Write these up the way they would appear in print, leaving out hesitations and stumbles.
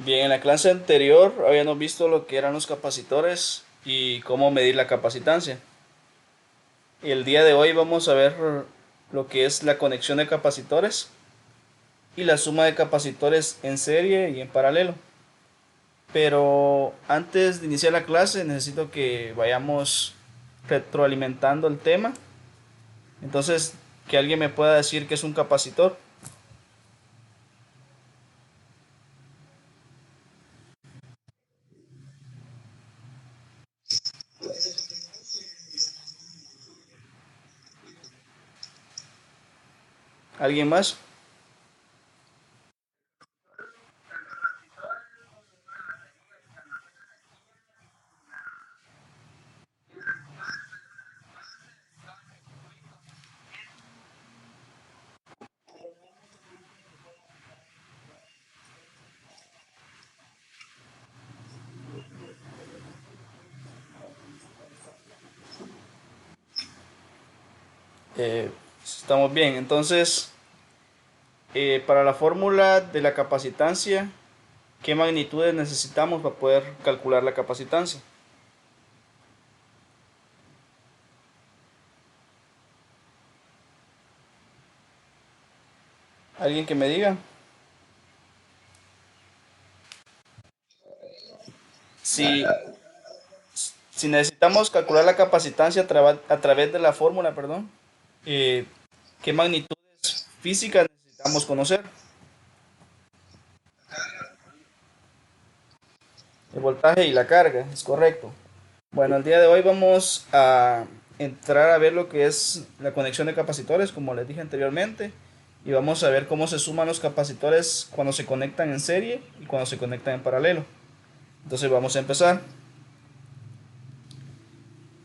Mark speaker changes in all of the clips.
Speaker 1: Bien, en la clase anterior habíamos visto lo que eran los capacitores y cómo medir la capacitancia. El día de hoy vamos a ver lo que es la conexión de capacitores y la suma de capacitores en serie y en paralelo. Pero antes de iniciar la clase necesito que vayamos retroalimentando el tema. Entonces, que alguien me pueda decir qué es un capacitor. ¿Alguien más? Estamos bien. Entonces, para la fórmula de la capacitancia, ¿qué magnitudes necesitamos para poder calcular la capacitancia? ¿Alguien que me diga? Si, si necesitamos calcular la capacitancia a través de la fórmula, perdón, eh, ¿qué magnitudes físicas necesitamos conocer? El voltaje y la carga, es correcto. Bueno, el día de hoy vamos a entrar a ver lo que es la conexión de capacitores, como les dije anteriormente, y vamos a ver cómo se suman los capacitores cuando se conectan en serie y cuando se conectan en paralelo. Entonces vamos a empezar.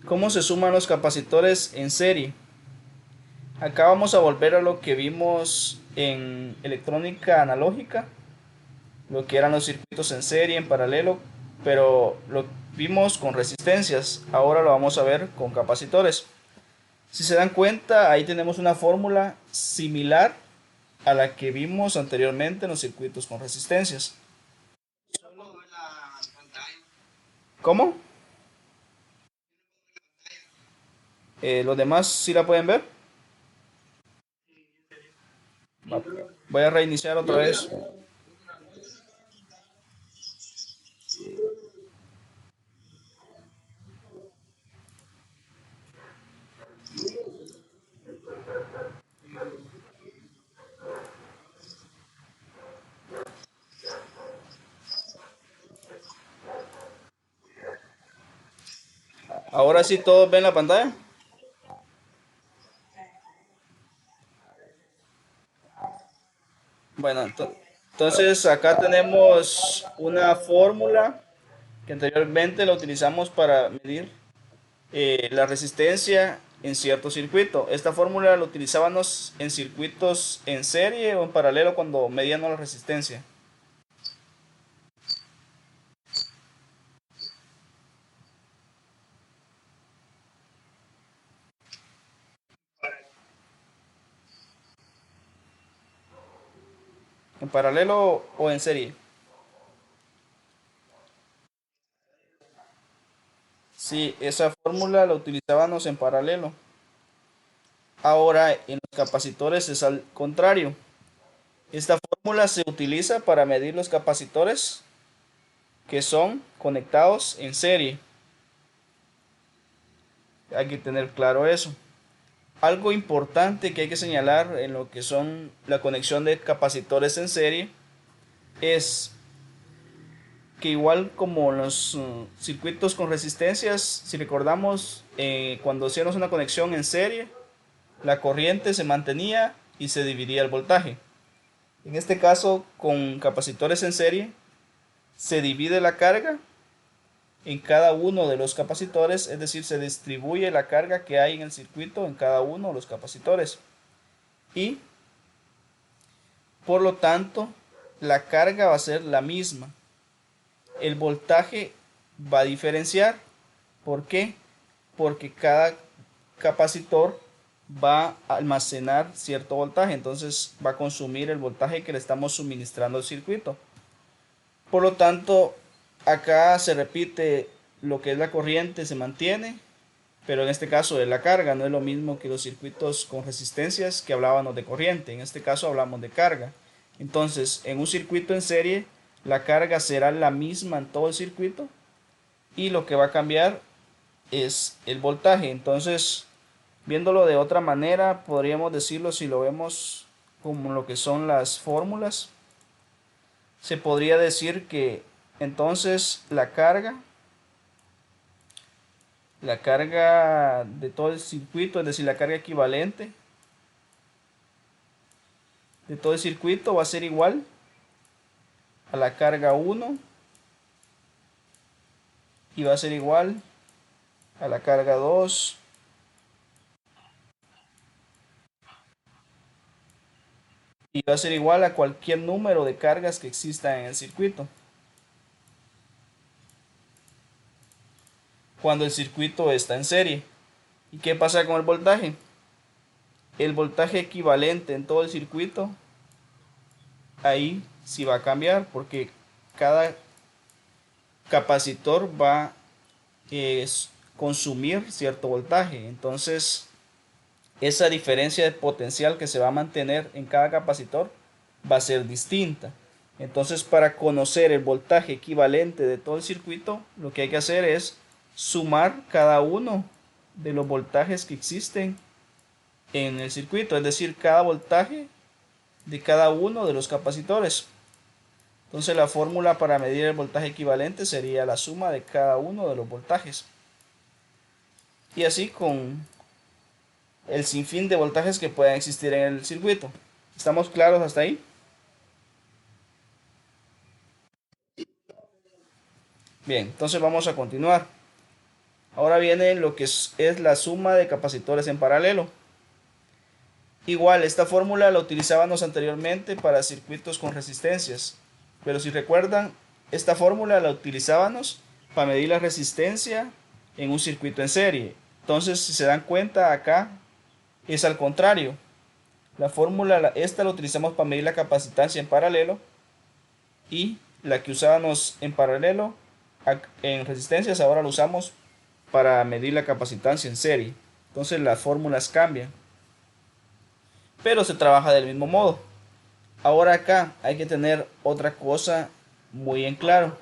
Speaker 1: ¿Cómo se suman los capacitores en serie? Acá vamos a volver a lo que vimos en electrónica analógica, lo que eran los circuitos en serie, en paralelo, pero lo vimos con resistencias. Ahora lo vamos a ver con capacitores. Si se dan cuenta, ahí tenemos una fórmula similar a la que vimos anteriormente en los circuitos con resistencias. ¿Cómo? ¿Los demás sí la pueden ver? Voy a reiniciar otra vez. Ahora sí todos ven la pantalla. Bueno, entonces acá tenemos una fórmula que anteriormente la utilizamos para medir la resistencia en cierto circuito. Esta fórmula la utilizábamos en circuitos en serie o en paralelo cuando medíamos la resistencia. ¿En paralelo o en serie? Sí, esa fórmula la utilizábamos en paralelo. Ahora en los capacitores es al contrario. Esta fórmula se utiliza para medir los capacitores que son conectados en serie. Hay que tener claro eso. Algo importante que hay que señalar en lo que son la conexión de capacitores en serie es que igual como los circuitos con resistencias, si recordamos, cuando hacíamos una conexión en serie, la corriente se mantenía y se dividía el voltaje. En este caso, con capacitores en serie, se divide la carga en cada uno de los capacitores, es decir, se distribuye la carga que hay en el circuito en cada uno de los capacitores. Y por lo tanto, la carga va a ser la misma. El voltaje va a diferenciar. ¿Por qué? Porque cada capacitor va a almacenar cierto voltaje, entonces va a consumir el voltaje que le estamos suministrando al circuito. Por lo tanto, acá se repite lo que es la corriente, se mantiene, pero en este caso es la carga, no es lo mismo que los circuitos con resistencias que hablábamos de corriente, en este caso hablamos de carga. Entonces, en un circuito en serie, la carga será la misma en todo el circuito y lo que va a cambiar es el voltaje. Entonces, viéndolo de otra manera, podríamos decirlo si lo vemos como lo que son las fórmulas. Se podría decir que entonces la carga de todo el circuito, es decir, la carga equivalente de todo el circuito va a ser igual a la carga 1 y va a ser igual a la carga 2 y va a ser igual a cualquier número de cargas que exista en el circuito. Cuando el circuito está en serie. ¿Y qué pasa con el voltaje? El voltaje equivalente en todo el circuito, ahí sí va a cambiar porque cada capacitor va a consumir cierto voltaje. Entonces, esa diferencia de potencial que se va a mantener en cada capacitor va a ser distinta. Entonces, para conocer el voltaje equivalente de todo el circuito, lo que hay que hacer es sumar cada uno de los voltajes que existen en el circuito, es decir, cada voltaje de cada uno de los capacitores. Entonces, la fórmula para medir el voltaje equivalente sería la suma de cada uno de los voltajes. Y así con el sinfín de voltajes que puedan existir en el circuito. ¿Estamos claros hasta ahí? Bien, entonces vamos a continuar. Ahora viene lo que es la suma de capacitores en paralelo. Igual, esta fórmula la utilizábamos anteriormente para circuitos con resistencias. Pero si recuerdan, esta fórmula la utilizábamos para medir la resistencia en un circuito en serie. Entonces, si se dan cuenta, acá es al contrario. La fórmula, esta la utilizamos para medir la capacitancia en paralelo y la que usábamos en paralelo en resistencias ahora la usamos para medir la capacitancia en serie. Entonces las fórmulas cambian, pero se trabaja del mismo modo. Ahora acá hay que tener otra cosa muy en claro.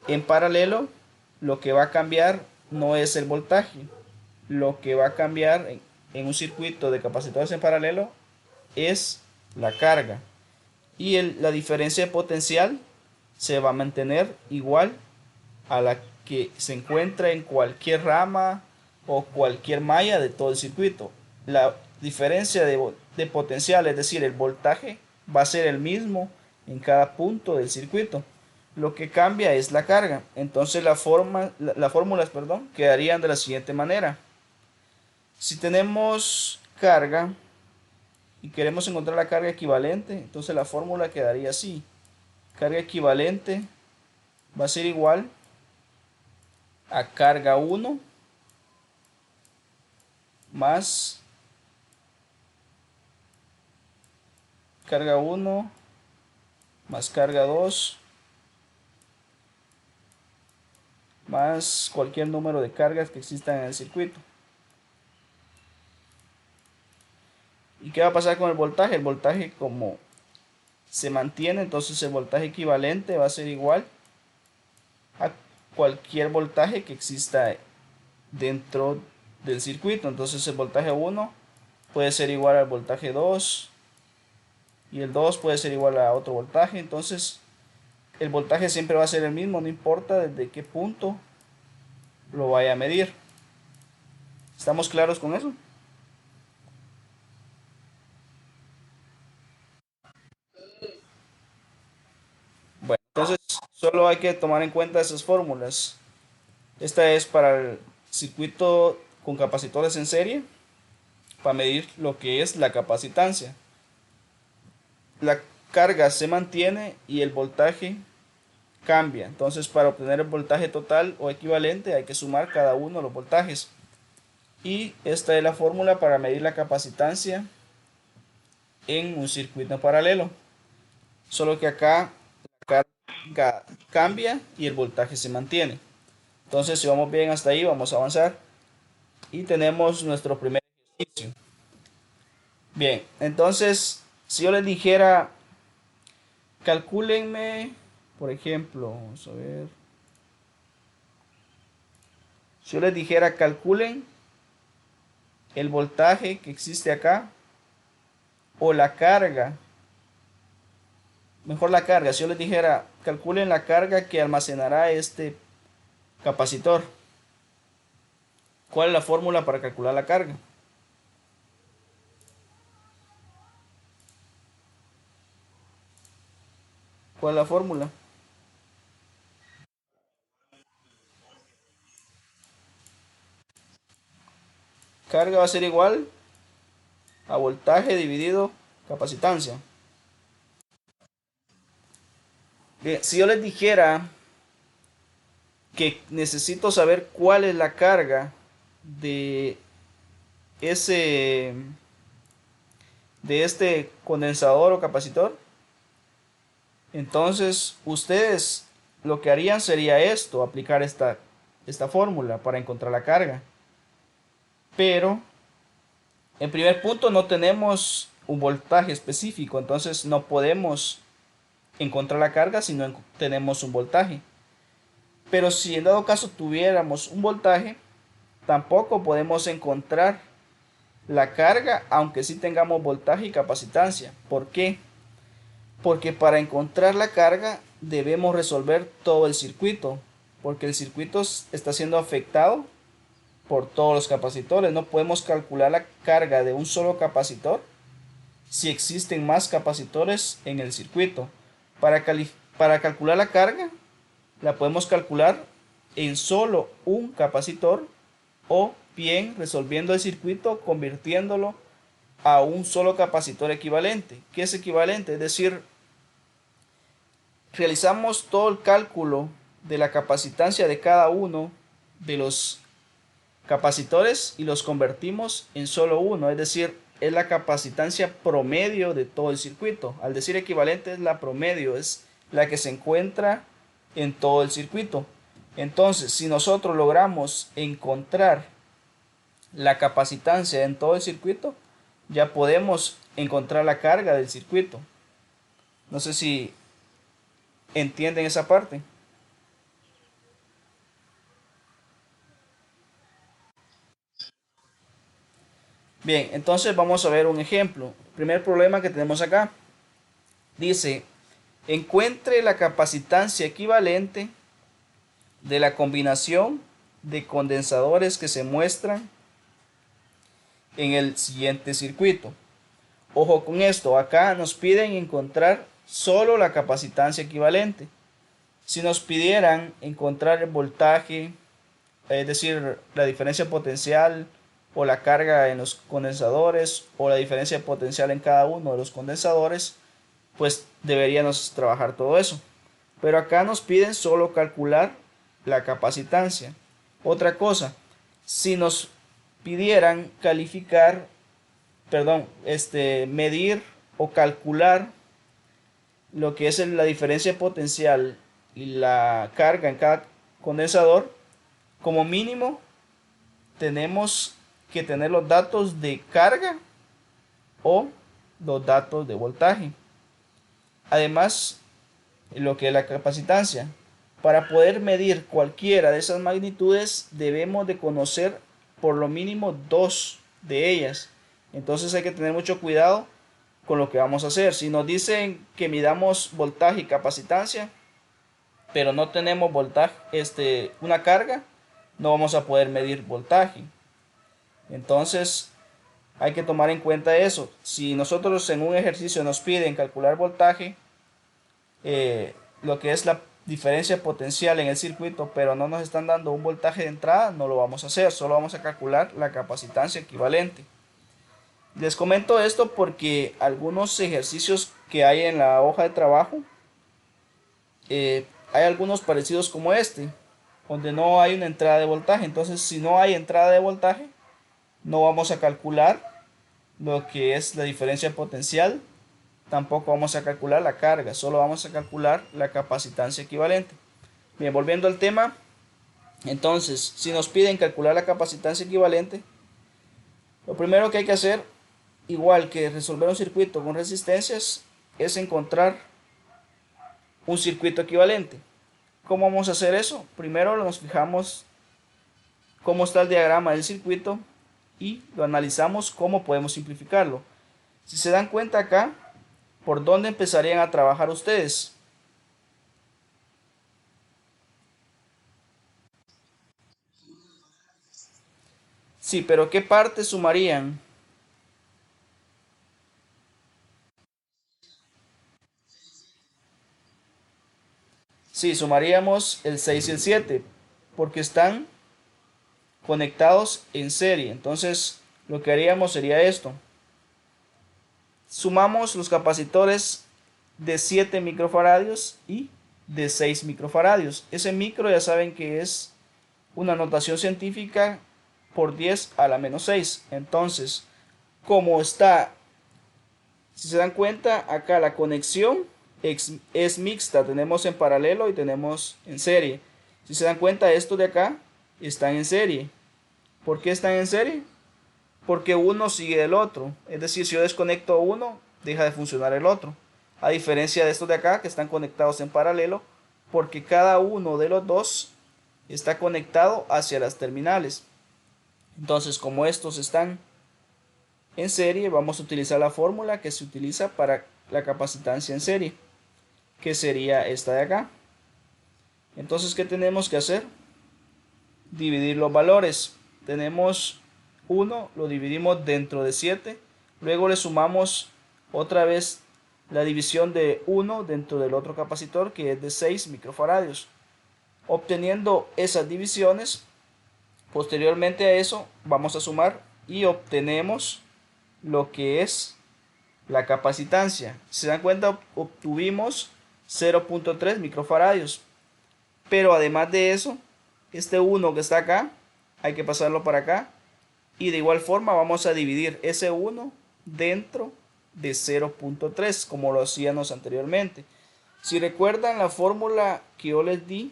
Speaker 1: En paralelo, lo que va a cambiar no es el voltaje. Lo que va a cambiar en un circuito de capacitores en paralelo es la carga. Y la diferencia de potencial se va a mantener igual a la que se encuentra en cualquier rama o cualquier malla de todo el circuito. La diferencia de potencial, es decir, el voltaje, va a ser el mismo en cada punto del circuito. Lo que cambia es la carga. Entonces las fórmulas, perdón, quedarían de la siguiente manera. Si tenemos carga y queremos encontrar la carga equivalente, entonces la fórmula quedaría así. Carga equivalente va a ser igual a carga 1 más carga 1 más carga 2 más cualquier número de cargas que existan en el circuito. ¿Y qué va a pasar con el voltaje? El voltaje, como se mantiene, entonces el voltaje equivalente va a ser igual a cualquier voltaje que exista dentro del circuito. Entonces el voltaje 1 puede ser igual al voltaje 2 y el 2 puede ser igual a otro voltaje. Entonces el voltaje siempre va a ser el mismo, no importa desde qué punto lo vaya a medir. ¿Estamos claros con eso? Bueno, entonces solo hay que tomar en cuenta esas fórmulas. Esta es para el circuito con capacitores en serie, para medir lo que es la capacitancia. La carga se mantiene y el voltaje cambia. Entonces, para obtener el voltaje total o equivalente hay que sumar cada uno de los voltajes. Y esta es la fórmula para medir la capacitancia en un circuito paralelo. Solo que acá la carga cambia y el voltaje se mantiene. Entonces, si vamos bien hasta ahí, vamos a avanzar. Y tenemos nuestro primer ejercicio. Bien, entonces, si yo les dijera, calcúlenme, por ejemplo, vamos a ver. Si yo les dijera, calculen el voltaje que existe acá o la carga, mejor la carga. Si yo les dijera, calculen la carga que almacenará este capacitor. ¿Cuál es la fórmula para calcular la carga? ¿Cuál es la fórmula? Carga va a ser igual a voltaje dividido capacitancia. Bien, si yo les dijera que necesito saber cuál es la carga de ese de este condensador o capacitor, entonces ustedes lo que harían sería esto, aplicar esta fórmula para encontrar la carga. Pero en primer punto no tenemos un voltaje específico, entonces no podemos encontrar la carga si no tenemos un voltaje. Pero si en dado caso tuviéramos un voltaje, tampoco podemos encontrar la carga aunque sí tengamos voltaje y capacitancia. ¿Por qué? Porque para encontrar la carga debemos resolver todo el circuito, porque el circuito está siendo afectado por todos los capacitores. No podemos calcular la carga de un solo capacitor si existen más capacitores en el circuito. Para calcular la carga la podemos calcular en solo un capacitor o bien resolviendo el circuito convirtiéndolo a un solo capacitor equivalente. ¿Qué es equivalente? Es decir, realizamos todo el cálculo de la capacitancia de cada uno de los capacitores y los convertimos en solo uno, es decir, es la capacitancia promedio de todo el circuito. Al decir equivalente es la promedio, es la que se encuentra en todo el circuito. Entonces, si nosotros logramos encontrar la capacitancia en todo el circuito, ya podemos encontrar la carga del circuito. No sé si entienden esa parte. Bien, entonces vamos a ver un ejemplo. Primer problema que tenemos acá. Dice, encuentre la capacitancia equivalente de la combinación de condensadores que se muestran en el siguiente circuito. Ojo con esto, acá nos piden encontrar solo la capacitancia equivalente. Si nos pidieran encontrar el voltaje, es decir, la diferencia potencial o la carga en los condensadores o la diferencia potencial en cada uno de los condensadores, pues deberíamos trabajar todo eso. Pero acá nos piden solo calcular la capacitancia. Otra cosa, si nos pidieran calificar, medir o calcular lo que es la diferencia potencial y la carga en cada condensador, como mínimo tenemos que tener los datos de carga o los datos de voltaje. Además, lo que es la capacitancia. Para poder medir cualquiera de esas magnitudes debemos de conocer por lo mínimo dos de ellas. Entonces hay que tener mucho cuidado con lo que vamos a hacer. Si nos dicen que midamos voltaje y capacitancia, pero no tenemos voltaje, una carga, no vamos a poder medir voltaje. Entonces hay que tomar en cuenta eso. Si nosotros en un ejercicio nos piden calcular voltaje, lo que es la diferencia potencial en el circuito, pero no nos están dando un voltaje de entrada, no lo vamos a hacer, solo vamos a calcular la capacitancia equivalente. Les comento esto porque algunos ejercicios que hay en la hoja de trabajo, hay algunos parecidos como este, donde no hay una entrada de voltaje. Entonces, si no hay entrada de voltaje, no vamos a calcular lo que es la diferencia potencial tampoco vamos a calcular la carga, solo vamos a calcular la capacitancia equivalente. Bien, volviendo al tema, entonces, si nos piden calcular la capacitancia equivalente, lo primero que hay que hacer, igual que resolver un circuito con resistencias, es encontrar un circuito equivalente. ¿Cómo vamos a hacer eso? Primero nos fijamos cómo está el diagrama del circuito y lo analizamos cómo podemos simplificarlo. Si se dan cuenta acá, ¿por dónde empezarían a trabajar ustedes? Sí, pero ¿qué parte sumarían? Sí, sumaríamos el 6 y el 7, porque están conectados en serie. Entonces, lo que haríamos sería esto. Sumamos los capacitores de 7 microfaradios y de 6 microfaradios. Ese micro ya saben que es una notación científica por 10 a la menos 6. Entonces, como está, si se dan cuenta, acá la conexión es mixta. Tenemos en paralelo y tenemos en serie. Si se dan cuenta, estos de acá están en serie. ¿Por qué están en serie? Porque uno sigue del otro. Es decir, si yo desconecto uno, deja de funcionar el otro. A diferencia de estos de acá que están conectados en paralelo, porque cada uno de los dos está conectado hacia las terminales. Entonces, como estos están en serie, vamos a utilizar la fórmula que se utiliza para la capacitancia en serie, que sería esta de acá. Entonces, ¿qué tenemos que hacer? Dividir los valores. Tenemos 1, lo dividimos dentro de 7, luego le sumamos otra vez la división de 1 dentro del otro capacitor, que es de 6 microfaradios. Obteniendo esas divisiones, posteriormente a eso vamos a sumar y obtenemos lo que es la capacitancia. Si se dan cuenta, obtuvimos 0.3 microfaradios, pero además de eso, este 1 que está acá hay que pasarlo para acá, y de igual forma vamos a dividir ese 1 dentro de 0.3 como lo hacíamos anteriormente. Si recuerdan, la fórmula que yo les di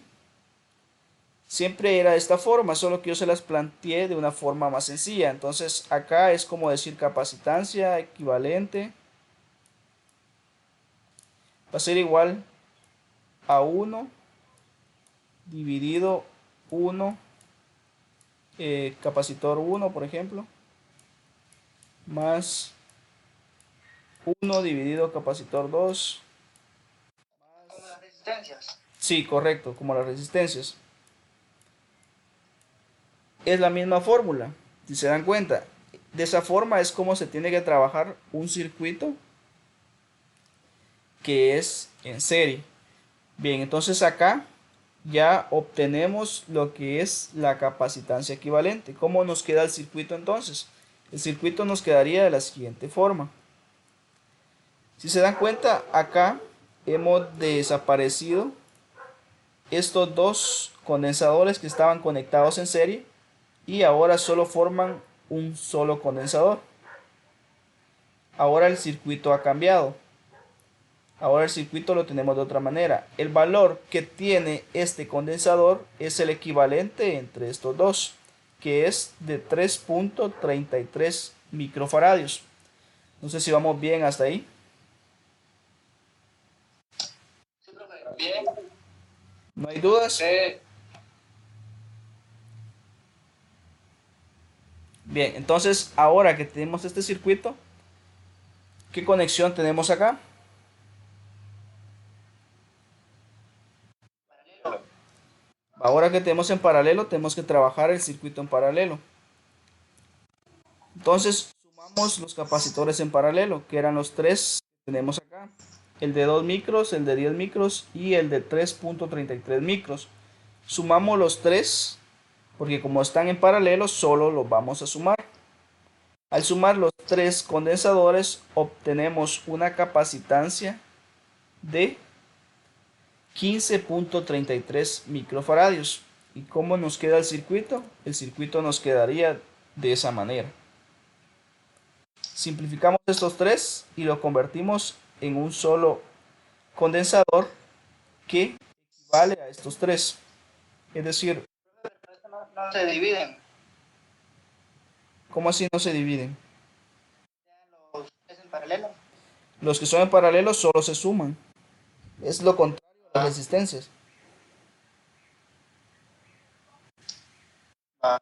Speaker 1: siempre era de esta forma, solo que yo se las planteé de una forma más sencilla. Entonces acá es como decir capacitancia equivalente va a ser igual a 1 dividido 1, capacitor 1 por ejemplo, más 1 dividido capacitor 2. Como las resistencias. Sí, correcto, como las resistencias. Es la misma fórmula, si se dan cuenta. De esa forma es como se tiene que trabajar un circuito que es en serie. Bien, entonces acá ya obtenemos lo que es la capacitancia equivalente. ¿Cómo nos queda el circuito entonces? El circuito nos quedaría de la siguiente forma. Si se dan cuenta, acá hemos desaparecido estos dos condensadores que estaban conectados en serie y ahora solo forman un solo condensador. Ahora el circuito ha cambiado. Ahora el circuito lo tenemos de otra manera. El valor que tiene este condensador es el equivalente entre estos dos, que es de 3.33 microfaradios. No sé si vamos bien hasta ahí. Bien. ¿No hay dudas? Bien, entonces ahora que tenemos este circuito, ¿qué conexión tenemos acá? Ahora que tenemos en paralelo, tenemos que trabajar el circuito en paralelo. Entonces sumamos los capacitores en paralelo, que eran los tres que tenemos acá. El de 2 micros, el de 10 micros y el de 3.33 micros. Sumamos los tres, porque como están en paralelo, solo los vamos a sumar. Al sumar los tres condensadores, obtenemos una capacitancia de 15.33 microfaradios. ¿Y cómo nos queda el circuito? El circuito nos quedaría de esa manera. Simplificamos estos tres y lo convertimos en un solo condensador que equivale a estos tres. Es decir,
Speaker 2: No se dividen.
Speaker 1: ¿cómo así no se dividen?
Speaker 2: Los tres en paralelo.
Speaker 1: Los que son en paralelo solo se suman. Es lo contrario a las resistencias.
Speaker 2: Ah,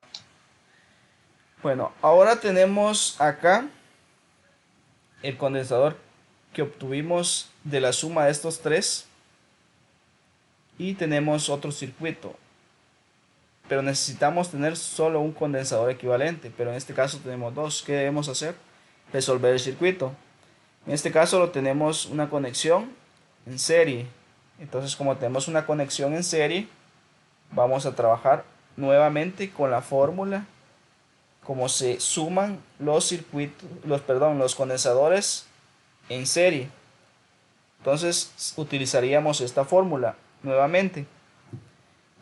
Speaker 1: Bueno, ahora tenemos acá el condensador que obtuvimos de la suma de estos tres y tenemos otro circuito, pero necesitamos tener solo un condensador equivalente, pero en este caso tenemos dos. ¿Qué debemos hacer? Resolver el circuito. En este caso lo tenemos una conexión en serie. Entonces, como tenemos una conexión en serie, vamos a trabajar nuevamente con la fórmula como se suman los circuitos, los condensadores en serie. Entonces utilizaríamos esta fórmula nuevamente.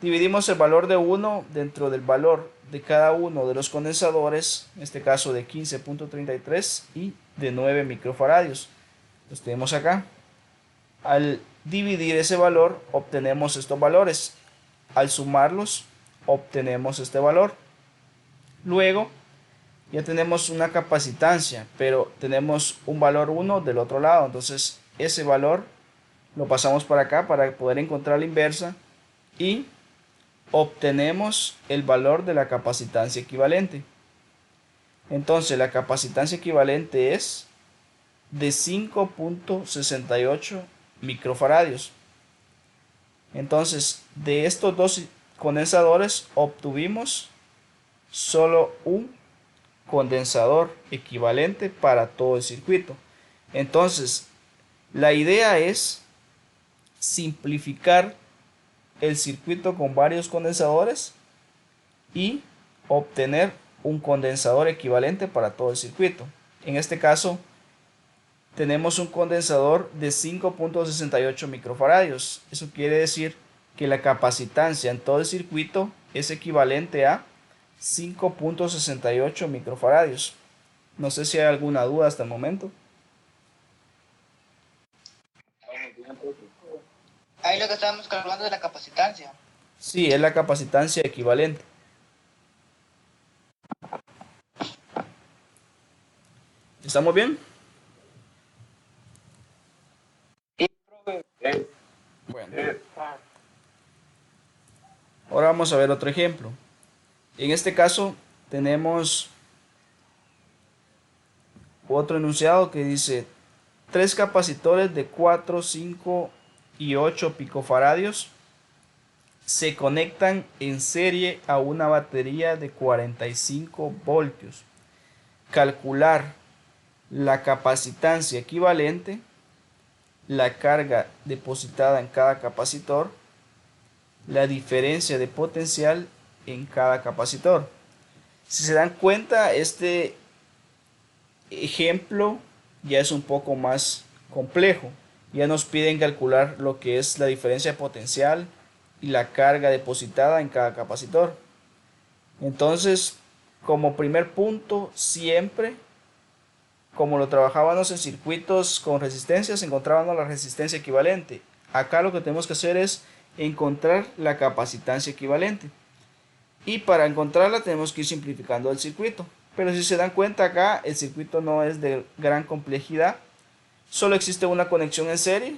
Speaker 1: Dividimos el valor de 1 dentro del valor de cada uno de los condensadores, en este caso de 15.33 y de 9 microfaradios. Los tenemos acá. Al dividir ese valor obtenemos estos valores. Al sumarlos obtenemos este valor. Luego ya tenemos una capacitancia, pero tenemos un valor 1 del otro lado. Entonces ese valor lo pasamos para acá para poder encontrar la inversa y obtenemos el valor de la capacitancia equivalente. Entonces la capacitancia equivalente es de 5.68 microfaradios. Entonces de estos dos condensadores obtuvimos solo un condensador equivalente para todo el circuito. Entonces la idea es simplificar el circuito con varios condensadores y obtener un condensador equivalente para todo el circuito. En este caso tenemos un condensador de 5.68 microfaradios. Eso quiere decir que la capacitancia en todo el circuito es equivalente a 5.68 microfaradios. No sé si hay alguna duda hasta el momento.
Speaker 2: ahí lo que estábamos calculando es la capacitancia.
Speaker 1: Sí, es la capacitancia equivalente. ¿Estamos bien? Bueno, ahora vamos a ver otro ejemplo. En este caso tenemos otro enunciado que dice tres capacitores de 4, 5 y 8 picofaradios se conectan en serie a una batería de 45 voltios. Calcular la capacitancia equivalente, la carga depositada en cada capacitor, la diferencia de potencial en cada capacitor. Si se dan cuenta, este ejemplo ya es un poco más complejo. Ya nos piden calcular lo que es la diferencia de potencial y la carga depositada en cada capacitor. Entonces, como primer punto, siempre, como lo trabajábamos en circuitos con resistencias, encontrábamos la resistencia equivalente. Acá lo que tenemos que hacer es encontrar la capacitancia equivalente. Y para encontrarla tenemos que ir simplificando el circuito. Pero si se dan cuenta acá, el circuito no es de gran complejidad. Solo existe una conexión en serie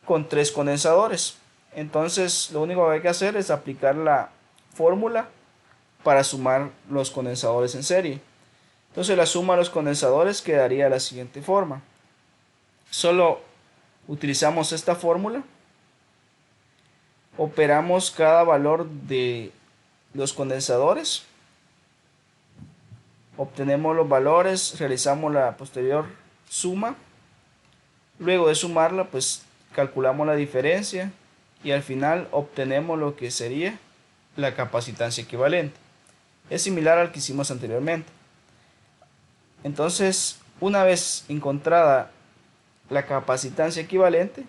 Speaker 1: con tres condensadores. Entonces lo único que hay que hacer es aplicar la fórmula para sumar los condensadores en serie. Entonces la suma de los condensadores quedaría de la siguiente forma. Solo utilizamos esta fórmula. Operamos cada valor de los condensadores. Obtenemos los valores, realizamos la posterior suma. Luego de sumarla, pues calculamos la diferencia y al final obtenemos lo que sería la capacitancia equivalente. Es similar al que hicimos anteriormente. Entonces, una vez encontrada la capacitancia equivalente,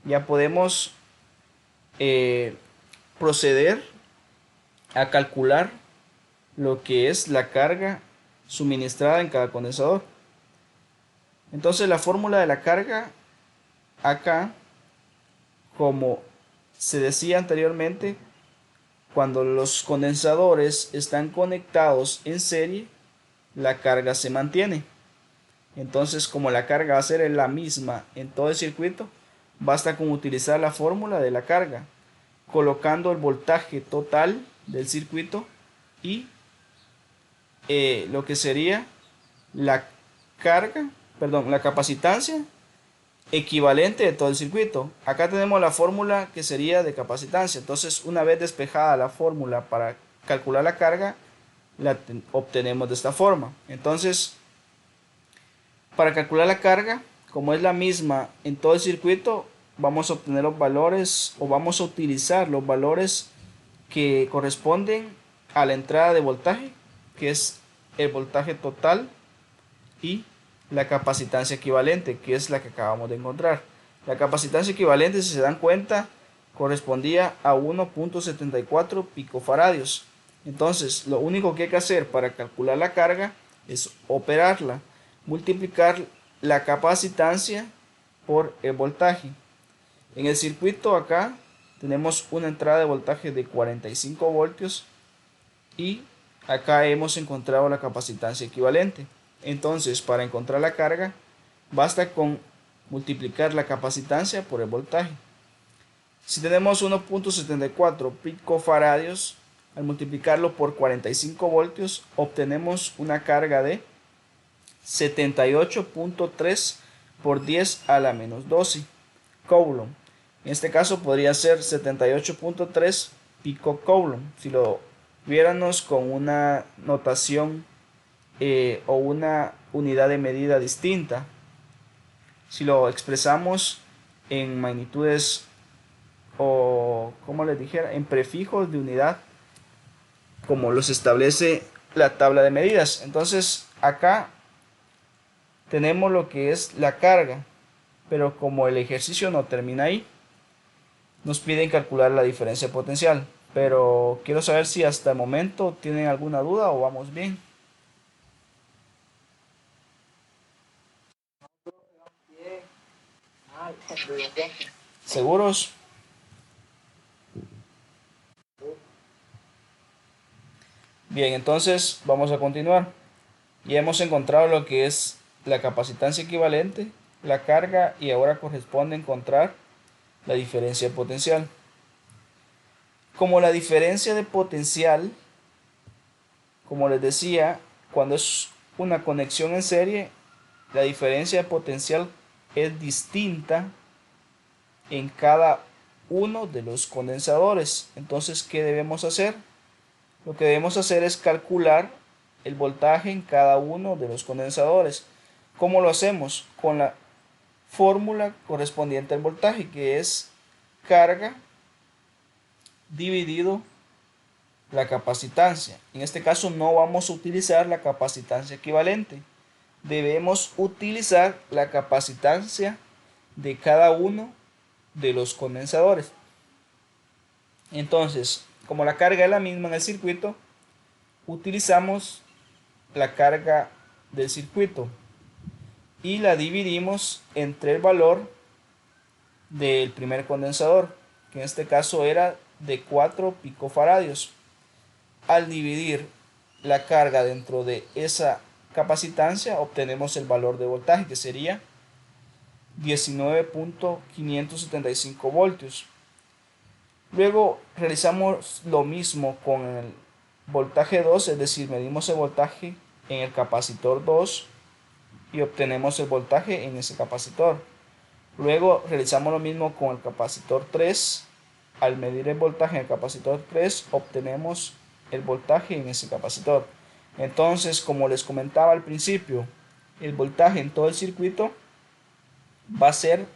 Speaker 1: ya podemos proceder a calcular lo que es la carga suministrada en cada condensador. Entonces la fórmula de la carga acá, como se decía anteriormente, cuando los condensadores están conectados en serie, la carga se mantiene. Entonces, como la carga va a ser la misma en todo el circuito, basta con utilizar la fórmula de la carga, colocando el voltaje total del circuito y lo que sería la carga, perdón, la capacitancia equivalente de todo el circuito. Acá tenemos la fórmula que sería de capacitancia. Entonces, una vez despejada la fórmula para calcular la carga, la obtenemos de esta forma. Entonces, para calcular la carga, como es la misma en todo el circuito, vamos a obtener los valores o vamos a utilizar los valores que corresponden a la entrada de voltaje, que es el voltaje total, y la capacitancia equivalente, que es la que acabamos de encontrar. La capacitancia equivalente, si se dan cuenta, correspondía a 1.74 picofaradios. Entonces, lo único que hay que hacer para calcular la carga es operarla, multiplicar la capacitancia por el voltaje. En el circuito acá tenemos una entrada de voltaje de 45 voltios y acá hemos encontrado la capacitancia equivalente. Entonces, para encontrar la carga, basta con multiplicar la capacitancia por el voltaje. Si tenemos 1.74 picofaradios, al multiplicarlo por 45 voltios, obtenemos una carga de 78.3 por 10 a la menos 12 coulomb. En este caso podría ser 78.3 picocoulomb si lo viéramos con una notación o una unidad de medida distinta. Si lo expresamos en magnitudes o, como les dijera, en prefijos de unidad, como los establece la tabla de medidas. Entonces acá tenemos lo que es la carga, pero como el ejercicio no termina ahí, nos piden calcular la diferencia potencial. Pero quiero saber si hasta el momento tienen alguna duda o vamos bien. ¿Seguros? Bien, entonces vamos a continuar. Ya hemos encontrado lo que es la capacitancia equivalente, la carga, y ahora corresponde encontrar la diferencia potencial. Como la diferencia de potencial, como les decía, cuando es una conexión en serie, la diferencia de potencial es distinta en cada uno de los condensadores. Entonces, ¿qué debemos hacer? Lo que debemos hacer es calcular el voltaje en cada uno de los condensadores. ¿Cómo lo hacemos? Con la fórmula correspondiente al voltaje, que es carga dividido la capacitancia. En este caso no vamos a utilizar la capacitancia equivalente. Debemos utilizar la capacitancia de cada uno de los condensadores. Entonces, como la carga es la misma en el circuito, utilizamos la carga del circuito y la dividimos entre el valor del primer condensador, que en este caso era de 4 picofaradios. Al dividir la carga dentro de esa capacitancia, obtenemos el valor de voltaje, que sería 19.575 voltios. Luego realizamos lo mismo con el voltaje 2, es decir, medimos el voltaje en el capacitor 2 y obtenemos el voltaje en ese capacitor. Luego realizamos lo mismo con el capacitor 3. Al medir el voltaje en el capacitor 3, obtenemos el voltaje en ese capacitor. Entonces, como les comentaba al principio, el voltaje en todo el circuito va a ser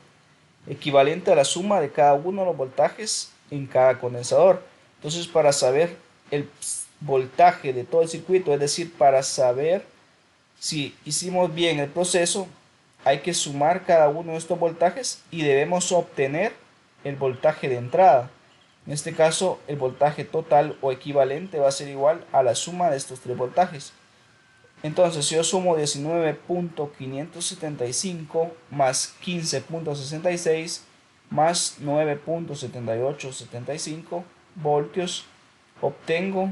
Speaker 1: equivalente a la suma de cada uno de los voltajes en cada condensador. Entonces, para saber el voltaje de todo el circuito, es decir, para saber si hicimos bien el proceso, hay que sumar cada uno de estos voltajes y debemos obtener el voltaje de entrada. En este caso, el voltaje total o equivalente va a ser igual a la suma de estos tres voltajes. Entonces, si yo sumo 19.575 más 15.66 más 9.7875 voltios, obtengo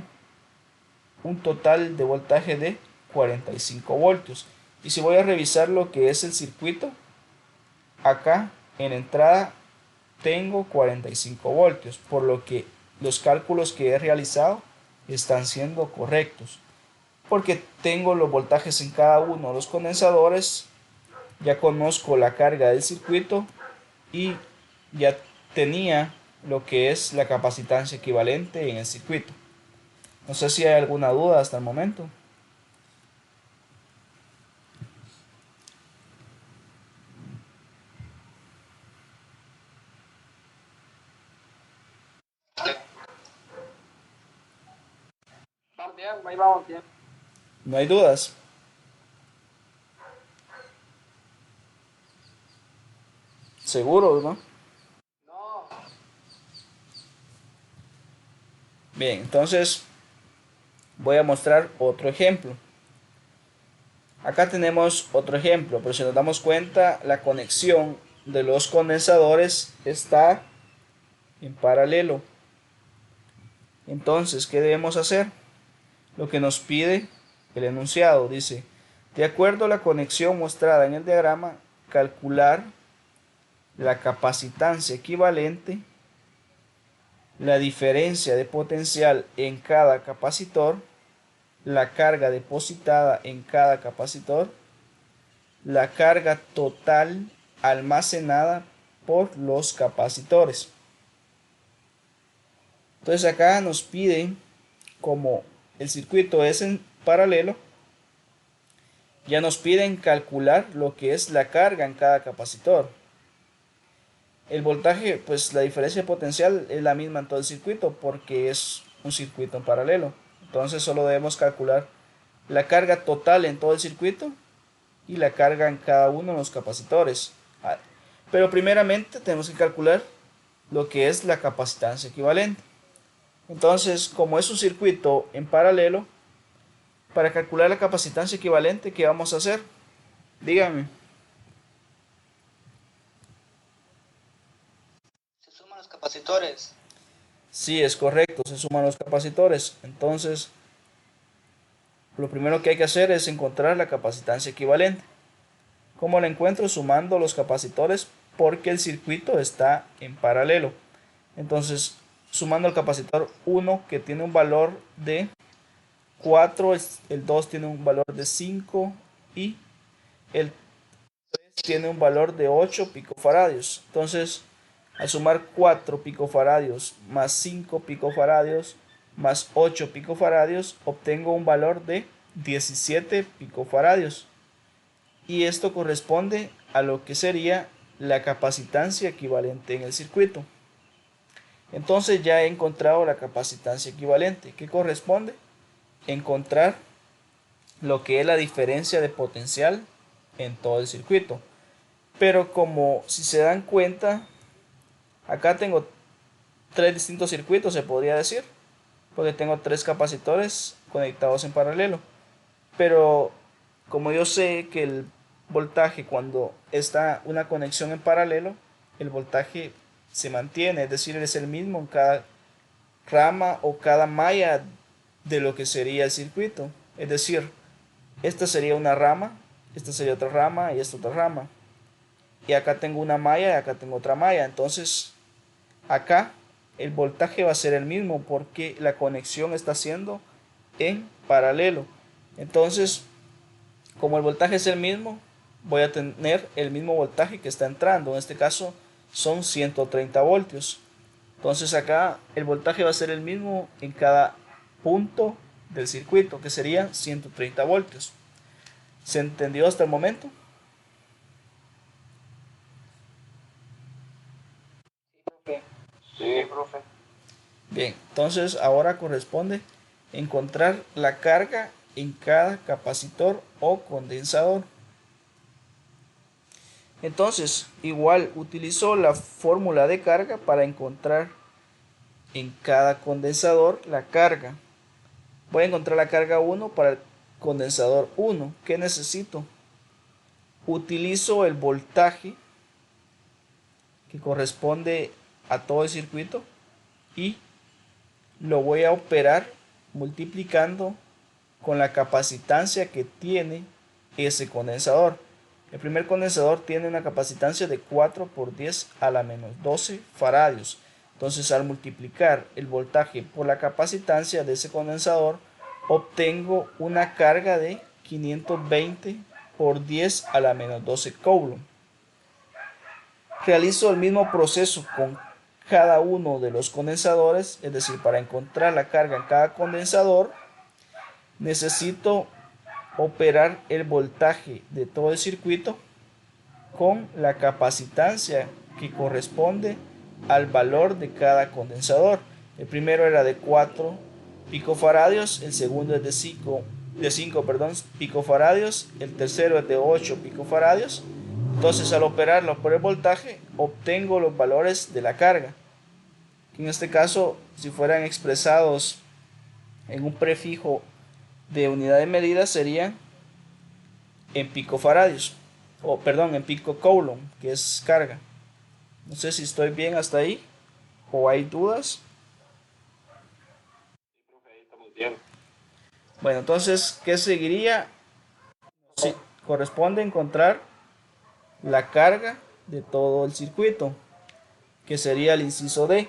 Speaker 1: un total de voltaje de 45 voltios. Y si voy a revisar lo que es el circuito, acá en entrada tengo 45 voltios, por lo que los cálculos que he realizado están siendo correctos, porque tengo los voltajes en cada uno de los condensadores, ya conozco la carga del circuito y ya tenía lo que es la capacitancia equivalente en el circuito. No sé si hay alguna duda hasta el momento.
Speaker 2: Vamos bien, ahí vamos bien.
Speaker 1: No hay dudas. Seguro, ¿no?
Speaker 2: No.
Speaker 1: Bien, entonces voy a mostrar otro ejemplo. Acá tenemos otro ejemplo, pero si nos damos cuenta, la conexión de los condensadores está en paralelo. Entonces, ¿qué debemos hacer? Lo que nos pide el enunciado dice: de acuerdo a la conexión mostrada en el diagrama, calcular la capacitancia equivalente, la diferencia de potencial en cada capacitor, la carga depositada en cada capacitor, la carga total almacenada por los capacitores. Entonces acá nos piden, como el circuito es en paralelo, ya nos piden calcular lo que es la carga en cada capacitor. El voltaje, pues la diferencia de potencial es la misma en todo el circuito porque es un circuito en paralelo. Entonces solo debemos calcular la carga total en todo el circuito y la carga en cada uno de los capacitores. Pero primeramente tenemos que calcular lo que es la capacitancia equivalente. Entonces, como es un circuito en paralelo, para calcular la capacitancia equivalente, ¿qué vamos a hacer? Díganme.
Speaker 2: Se suman los capacitores.
Speaker 1: Sí, es correcto, se suman los capacitores. Entonces, lo primero que hay que hacer es encontrar la capacitancia equivalente. ¿Cómo la encuentro? Sumando los capacitores porque el circuito está en paralelo. Entonces, sumando el capacitor 1 que tiene un valor de 4, el 2 tiene un valor de 5 y el 3 tiene un valor de 8 picofaradios. Entonces, al sumar 4 picofaradios más 5 picofaradios más 8 picofaradios, obtengo un valor de 17 picofaradios. Y esto corresponde a lo que sería la capacitancia equivalente en el circuito. Entonces ya he encontrado la capacitancia equivalente. ¿Qué corresponde? Encontrar lo que es la diferencia de potencial en todo el circuito. Pero como si se dan cuenta, acá tengo tres distintos circuitos, se podría decir, porque tengo tres capacitores conectados en paralelo. Pero como yo sé que el voltaje, cuando está una conexión en paralelo, el voltaje se mantiene, es decir, es el mismo en cada rama o cada malla de lo que sería el circuito. Es decir, esta sería una rama, esta sería otra rama y esta otra rama. Y acá tengo una malla y acá tengo otra malla. Entonces, acá el voltaje va a ser el mismo porque la conexión está siendo en paralelo. Entonces, como el voltaje es el mismo, voy a tener el mismo voltaje que está entrando. En este caso son 130 voltios. Entonces acá el voltaje va a ser el mismo en cada punto del circuito, que sería 130 voltios. ¿Se entendió hasta el momento?
Speaker 2: Profe. Sí, profe.
Speaker 1: Bien, entonces ahora corresponde encontrar la carga en cada capacitor o condensador. Entonces, igual utilizo la fórmula de carga para encontrar en cada condensador la carga. Voy a encontrar la carga 1 para condensador 1. ¿Qué necesito? Utilizo el voltaje que corresponde a todo el circuito y lo voy a operar multiplicando con la capacitancia que tiene ese condensador. El primer condensador tiene una capacitancia de 4 por 10 a la menos 12 faradios. Entonces, al multiplicar el voltaje por la capacitancia de ese condensador, obtengo una carga de 520 por 10 a la menos 12 coulomb. Realizo el mismo proceso con cada uno de los condensadores, es decir, para encontrar la carga en cada condensador, necesito operar el voltaje de todo el circuito con la capacitancia que corresponde al valor de cada condensador. El primero era de 4 picofaradios, el segundo es de 5 picofaradios, el tercero es de 8 picofaradios. Entonces, al operarlo por el voltaje, obtengo los valores de la carga, que en este caso, si fueran expresados en un prefijo de unidad de medida, serían en picofaradios, en picocoulomb, que es carga. No sé si estoy bien hasta ahí o hay dudas.
Speaker 3: Sí, profe, ahí estamos bien.
Speaker 1: Bueno, entonces, ¿qué seguiría? Sí, corresponde encontrar la carga de todo el circuito, que sería el inciso D.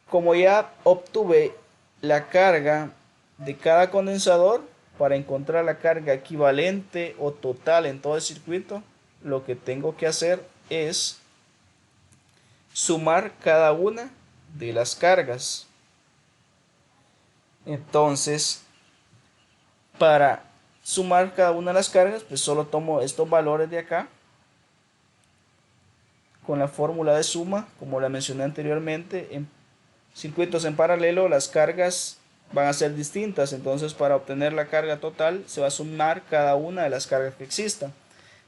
Speaker 1: Como ya obtuve la carga de cada condensador, para encontrar la carga equivalente o total en todo el circuito, lo que tengo que hacer es sumar cada una de las cargas. Entonces, para sumar cada una de las cargas, pues solo tomo estos valores de acá con la fórmula de suma, como la mencioné anteriormente. En circuitos en paralelo, las cargas van a ser distintas, entonces para obtener la carga total se va a sumar cada una de las cargas que existan.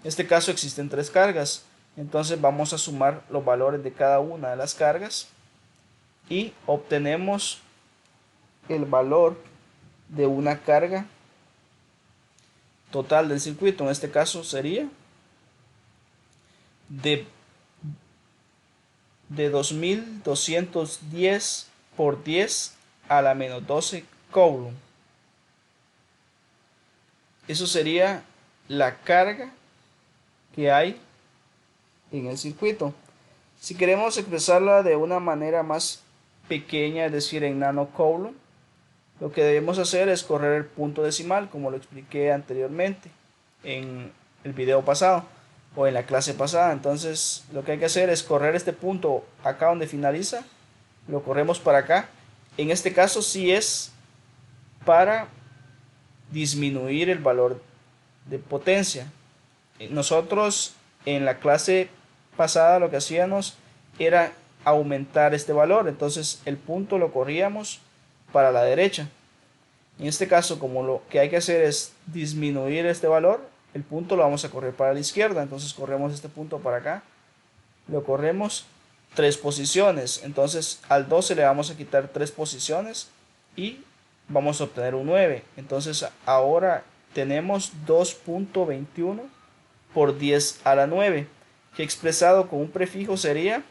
Speaker 1: En este caso existen 3 cargas, entonces vamos a sumar los valores de cada una de las cargas y obtenemos el valor de una carga total del circuito. En este caso sería de 2210 por 10 a la menos 12 coulomb. Eso sería la carga que hay en el circuito. Si queremos expresarla de una manera más pequeña, es decir, en nanocoulomb, lo que debemos hacer es correr el punto decimal, como lo expliqué anteriormente en el video pasado o en la clase pasada. Entonces, lo que hay que hacer es correr este punto acá donde finaliza, lo corremos para acá. En este caso sí es para disminuir el valor de potencia. Nosotros en la clase pasada lo que hacíamos era aumentar este valor, entonces el punto lo corríamos para la derecha. En este caso, como lo que hay que hacer es disminuir este valor, el punto lo vamos a correr para la izquierda, entonces corremos este punto para acá, lo corremos 3 posiciones, entonces al 12 le vamos a quitar 3 posiciones y vamos a obtener un 9. Entonces ahora tenemos 2.21 por 10 a la 9, que expresado con un prefijo sería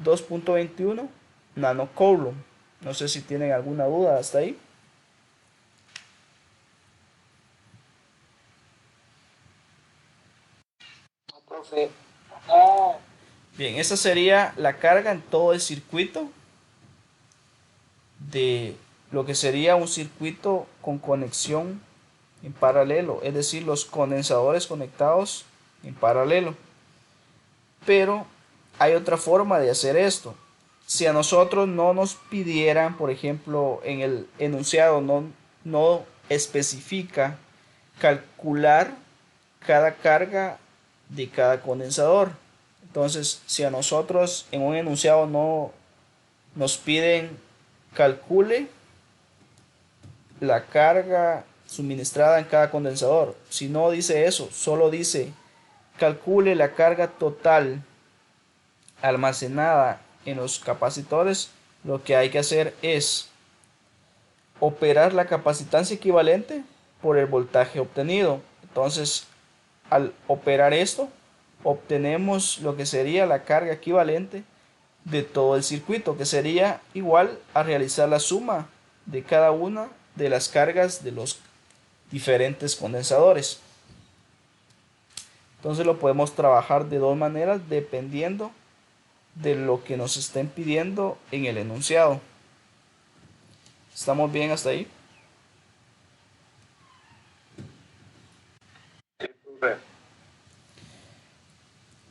Speaker 1: 2.21 nanocoulomb. No sé si tienen alguna duda hasta ahí.
Speaker 2: No, profe. No.
Speaker 1: Bien, esa sería la carga en todo el circuito de lo que sería un circuito con conexión en paralelo, es decir, los condensadores conectados en paralelo. Pero hay otra forma de hacer esto. Si a nosotros no nos pidieran, por ejemplo, en el enunciado no especifica calcular cada carga de cada condensador. Entonces, si a nosotros en un enunciado no nos piden calcule la carga suministrada en cada condensador, si no dice eso, solo dice calcule la carga total almacenada en los capacitores, lo que hay que hacer es operar la capacitancia equivalente por el voltaje obtenido. Entonces, al operar esto, obtenemos lo que sería la carga equivalente de todo el circuito, que sería igual a realizar la suma de cada una de las cargas de los diferentes condensadores. Entonces lo podemos trabajar de dos maneras dependiendo de lo que nos estén pidiendo en el enunciado. ¿Estamos bien hasta ahí?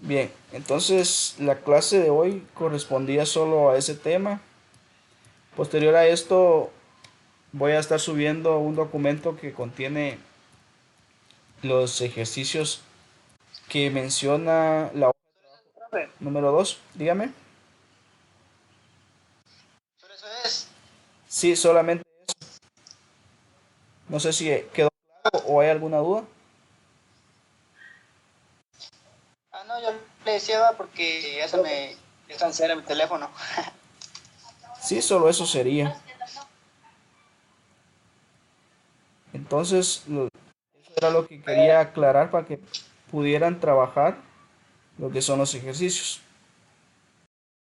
Speaker 1: Bien, entonces la clase de hoy correspondía solo a ese tema. Posterior a esto voy a estar subiendo un documento que contiene los ejercicios que menciona la hoja
Speaker 2: Profe,
Speaker 1: número 2. Dígame.
Speaker 2: pero eso es.
Speaker 1: Sí, solamente eso. No sé si quedó claro o hay alguna duda.
Speaker 2: Ah, no, yo le decía va, porque ya se me cancela mi teléfono.
Speaker 1: Sí, solo eso sería. Entonces, eso era lo que quería aclarar para que pudieran trabajar lo que son los ejercicios.